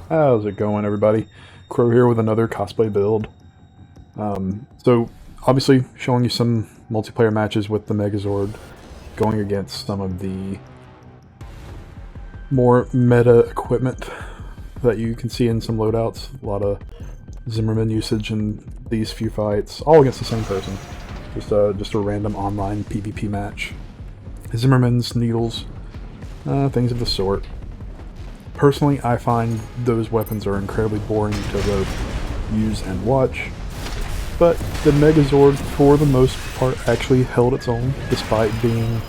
How's it going, everybody? Crow here with another cosplay build. So, obviously, showing you some multiplayer matches with the Megazord, going against some of the more meta equipment that you can see in some loadouts. A lot of Zimmerman usage in these few fights, all against the same person. Just a random online PvP match. Zimmerman's, needles, things of the sort. Personally, I find those weapons are incredibly boring to both use and watch, but the Megazord, for the most part, actually held its own, despite being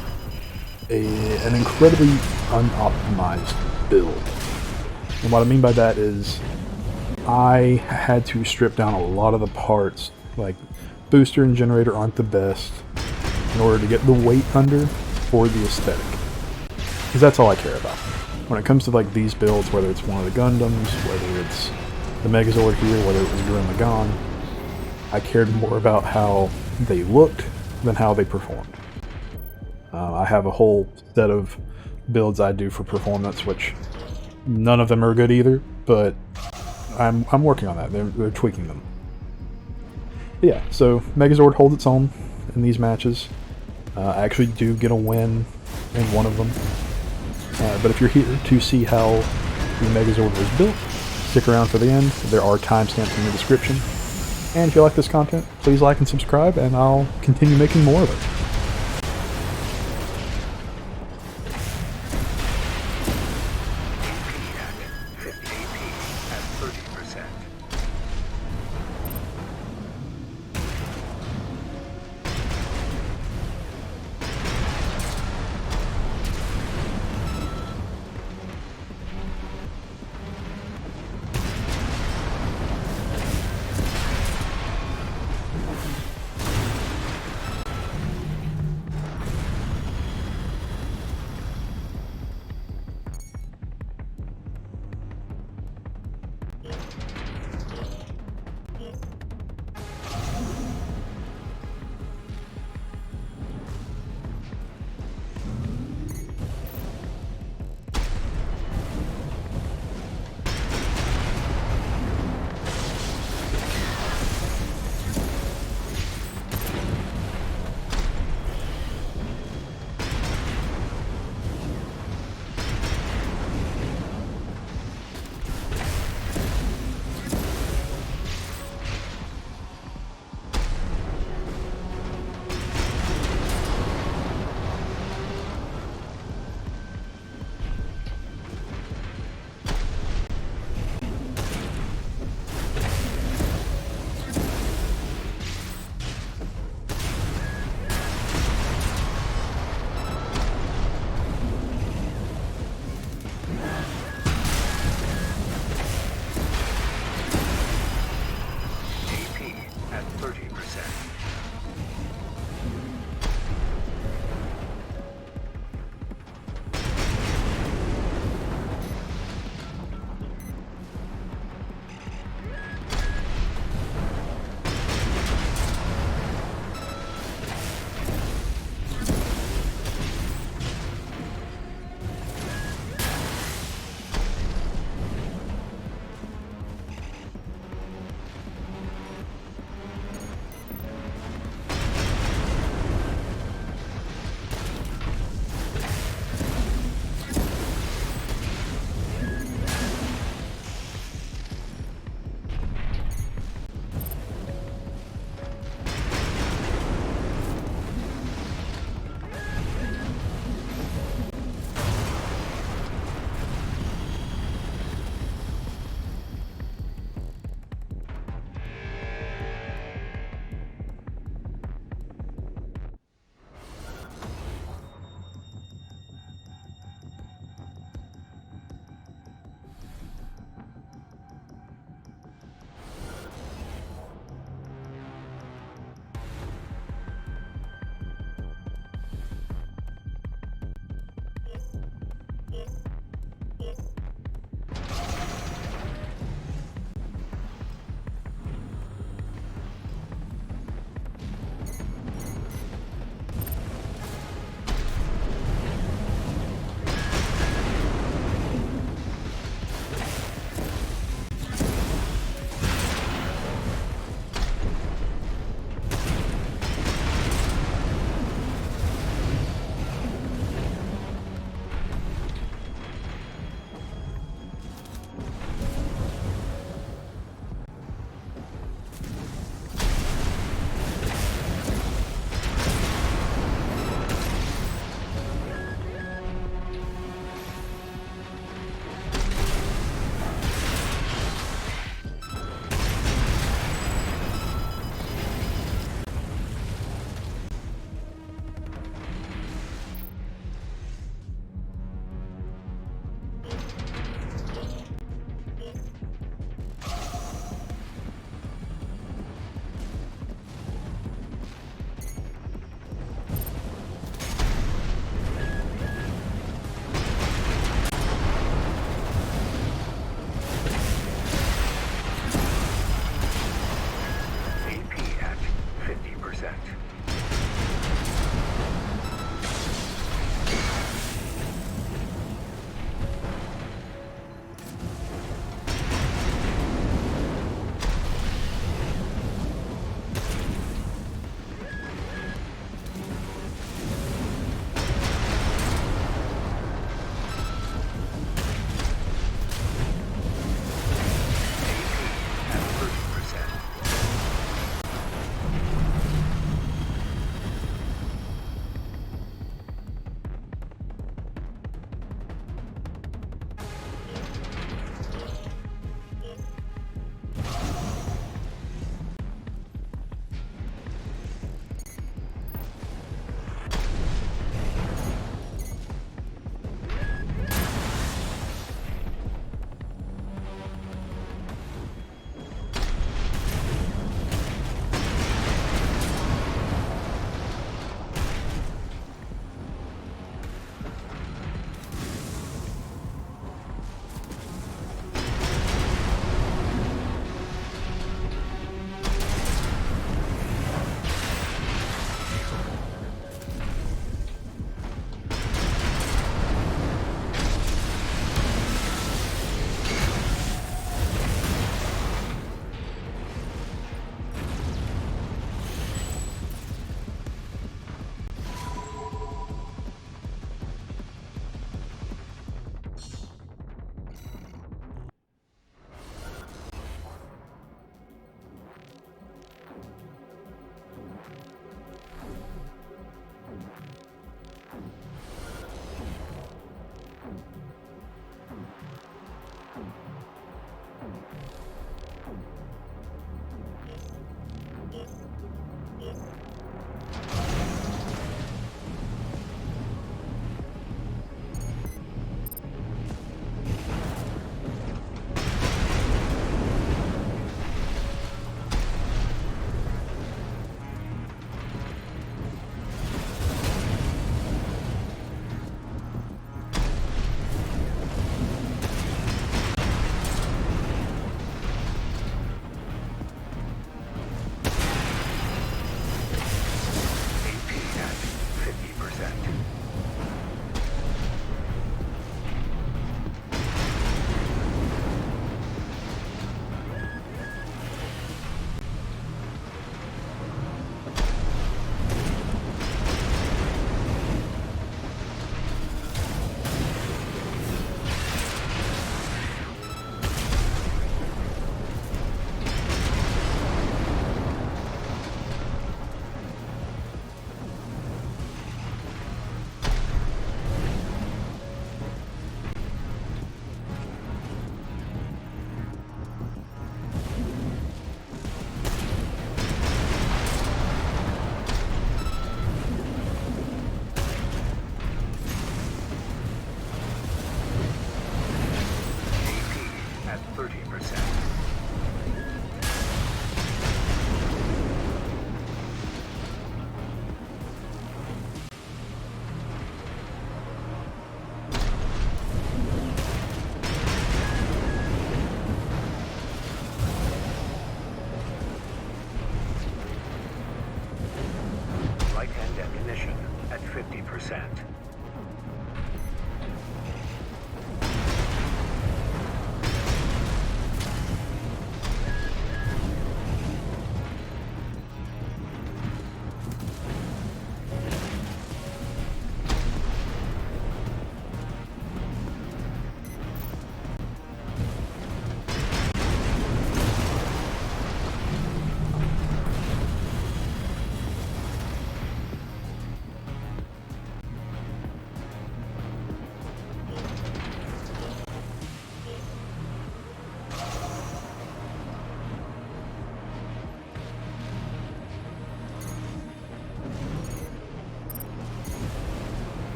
an incredibly unoptimized build. And what I mean by that is, I had to strip down a lot of the parts, like booster and generator aren't the best, in order to get the weight under for the aesthetic. Because that's all I care about. When it comes to like these builds, whether it's one of the Gundams, whether it's the Megazord here, whether it was Gurren Lagann, I cared more about how they looked than how they performed. I have a whole set of builds I do for performance, which none of them are good either, but I'm working on that. They're tweaking them. But yeah, so Megazord holds its own in these matches. I actually do get a win in one of them. But if you're here to see how the Megazord was built, stick around for the end. There are timestamps in the description. And if you like this content, please like and subscribe, and I'll continue making more of it.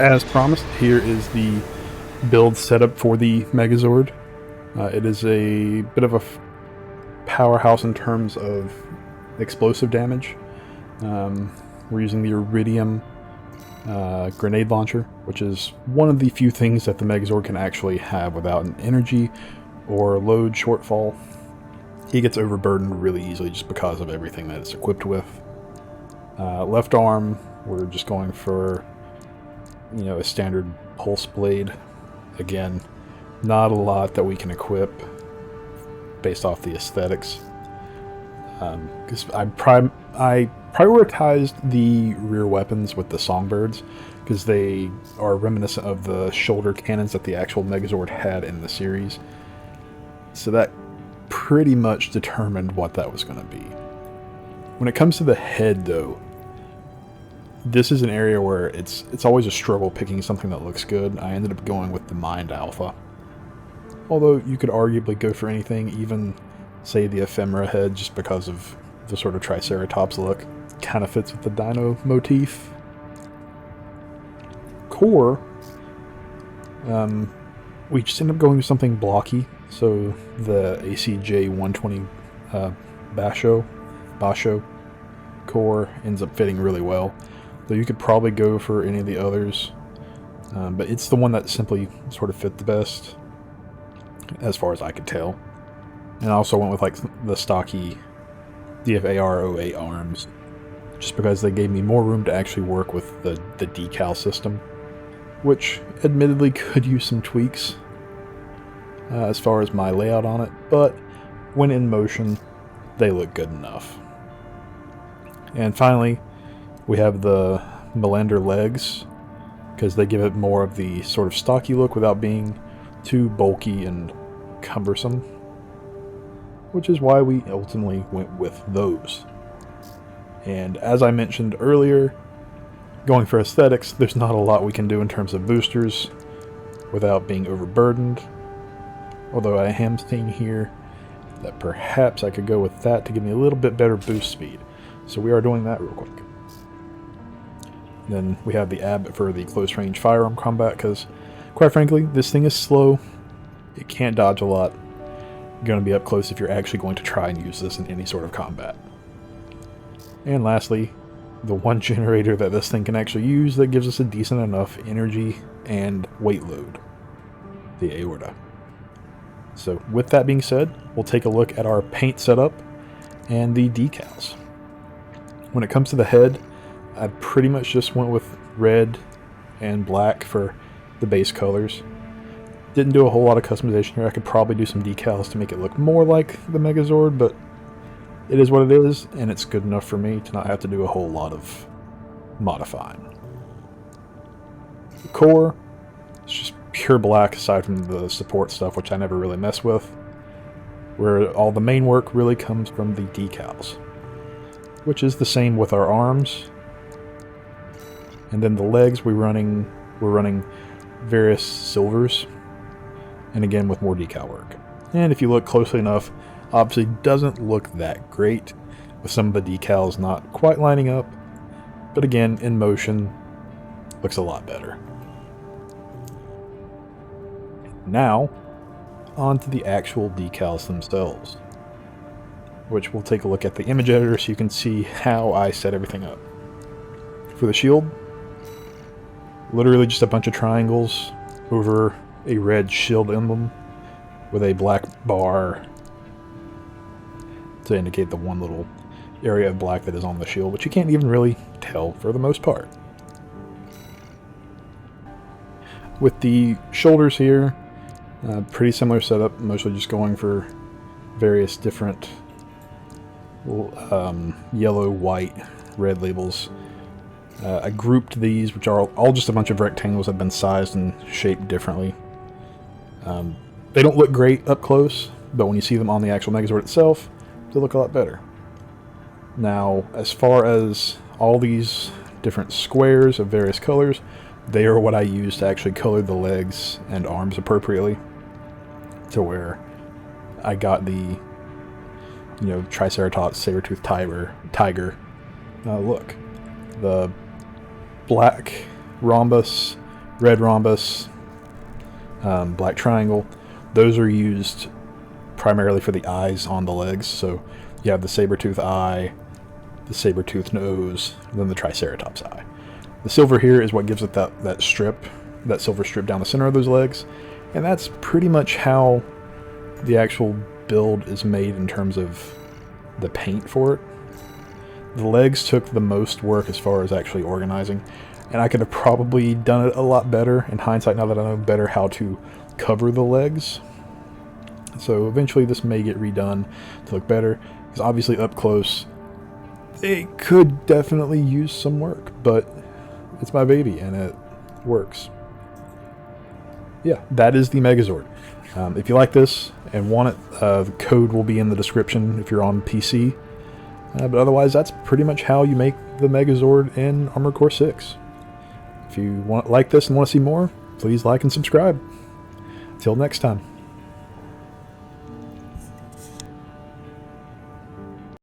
as promised, here is the build setup for the Megazord. It is a bit of a powerhouse in terms of explosive damage. We're using the Iridium grenade launcher, which is one of the few things that the Megazord can actually have without an energy or load shortfall. He gets overburdened really easily just because of everything that it's equipped with. Left arm, we're just going for, a standard pulse blade. Again, not a lot that we can equip based off the aesthetics. Because I prioritized the rear weapons with the Songbirds, because they are reminiscent of the shoulder cannons that the actual Megazord had in the series. So that pretty much determined what that was going to be. When it comes to the head, though, this is an area where it's always a struggle picking something that looks good. I ended up going with the Mind Alpha. Although you could arguably go for anything, even, say, the Ephemera head, just because of the sort of Triceratops look. Kind of fits with the dino motif. Core, we just ended up going with something blocky. So the ACJ 120 Basho core ends up fitting really well. Though you could probably go for any of the others, but it's the one that simply sort of fit the best, as far as I could tell. And I also went with like the stocky DFAR08 arms, just because they gave me more room to actually work with the decal system, which admittedly could use some tweaks as far as my layout on it, but when in motion, they look good enough. And finally, we have the Melander legs, because they give it more of the sort of stocky look without being too bulky and cumbersome, which is why we ultimately went with those. And as I mentioned earlier, going for aesthetics, there's not a lot we can do in terms of boosters without being overburdened. Although I am seeing here that perhaps I could go with that to give me a little bit better boost speed. So we are doing that real quick. Then we have the AB for the close range firearm combat, because quite frankly, this thing is slow. It can't dodge a lot. You're going to be up close if you're actually going to try and use this in any sort of combat. And lastly, the one generator that this thing can actually use that gives us a decent enough energy and weight load, the Aorta. So with that being said, we'll take a look at our paint setup and the decals. When it comes to the head, I pretty much just went with red and black for the base colors. Didn't do a whole lot of customization here. I could probably do some decals to make it look more like the Megazord, but it is what it is, and it's good enough for me to not have to do a whole lot of modifying. The core, it's just pure black aside from the support stuff, which I never really mess with. Where all the main work really comes from the decals, which is the same with our arms. And then the legs, we're running various silvers, and again with more decal work. And if you look closely enough, obviously doesn't look that great, with some of the decals not quite lining up, but again, in motion, looks a lot better. Now, on to the actual decals themselves, which we'll take a look at the image editor so you can see how I set everything up. For the shield, literally just a bunch of triangles over a red shield emblem with a black bar to indicate the one little area of black that is on the shield, which you can't even really tell for the most part. With the shoulders here, pretty similar setup, mostly just going for various different yellow, white, red labels. I grouped these, which are all just a bunch of rectangles that have been sized and shaped differently. They don't look great up close, but when you see them on the actual Megazord itself, they look a lot better. Now, as far as all these different squares of various colors, they are what I use to actually color the legs and arms appropriately, to where I got the, Triceratops, saber-toothed tiger look. The black rhombus red rhombus, black triangle. Those are used primarily for the eyes on the legs. So you have the saber-tooth eye, the saber-tooth nose, and then the triceratops eye. The silver here is what gives it that strip, that silver strip down the center of those legs. And that's pretty much how the actual build is made in terms of the paint for it. The legs took the most work as far as actually organizing, and I could have probably done it a lot better in hindsight now that I know better how to cover the legs. So eventually this may get redone to look better, because obviously up close it could definitely use some work, but it's my baby and it works. Yeah, that is the Megazord. If you like this and want it, the code will be in the description if you're on PC. But otherwise, that's pretty much how you make the Megazord in Armored Core 6. If you like this and want to see more, please like and subscribe. Till next time.